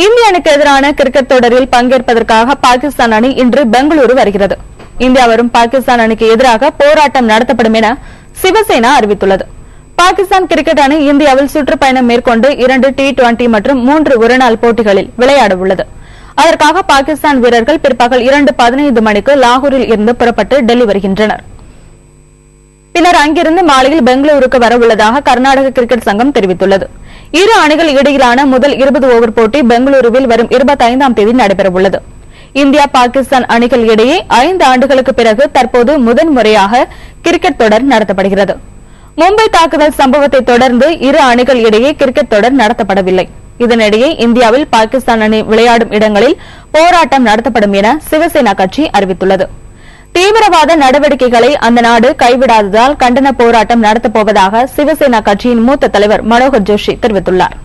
இந்திய அணிக்கு எதிரான கிரிக்கெட் தொடரில் பங்கேற்பதற்காக பாகிஸ்தான் அணி இன்று பெங்களூரு வருகிறது. இந்தியா வரும் பாகிஸ்தான் அணிக்கு எதிராக போராட்டம் நடத்தப்படும் என சிவசேனா அறிவித்துள்ளது. பாகிஸ்தான் கிரிக்கெட் அணி இந்தியாவில் சுற்றுப்பயணம் மேற்கொண்டு 2 T20 மற்றும் 3 ஒருநாள் போட்டிகளில் விளையாட உள்ளது. அதற்காக பாகிஸ்தான் வீரர்கள் பிற்பகல் 2:15 மணிக்கு லாகூரில் இருந்து புறப்பட்டு டெல்லி வருகின்றனர். பின்னர் அங்கிருந்து மாலையில் பெங்களூருக்கு வரவுள்ளதாக கர்நாடக கிரிக்கெட் சங்கம் தெரிவித்துள்ளது. இரு அணிகள் இடையிலான முதல் 20 ஓவர் போட்டி பெங்களூருவில் வரும் 25ஆம் தேதி நடைபெறவுள்ளது. இந்தியா பாகிஸ்தான் அணிகள் இடையே 5 ஆண்டுகளுக்கு பிறகு தற்போது முதன்முறையாக கிரிக்கெட் தொடர் நடத்தப்படுகிறது. மும்பை தாக்குதல் சம்பவத்தை தொடர்ந்து இரு அணிகள் இடையே கிரிக்கெட் தொடர் நடத்தப்படவில்லை. இதனிடையே இந்தியாவில் பாகிஸ்தான் அணி விளையாடும் இடங்களில் போராட்டம் நடத்தப்படும் என சிவசேனா கட்சி அறிவித்துள்ளது. தீவிரவாத நடவடிக்கைகளை அந்த நாடு கைவிடாததால் கண்டன போராட்டம் நடத்தப்போவதாக சிவசேனா கட்சியின் மூத்த தலைவர் மனோகர் ஜோஷி தெரிவித்துள்ளார்.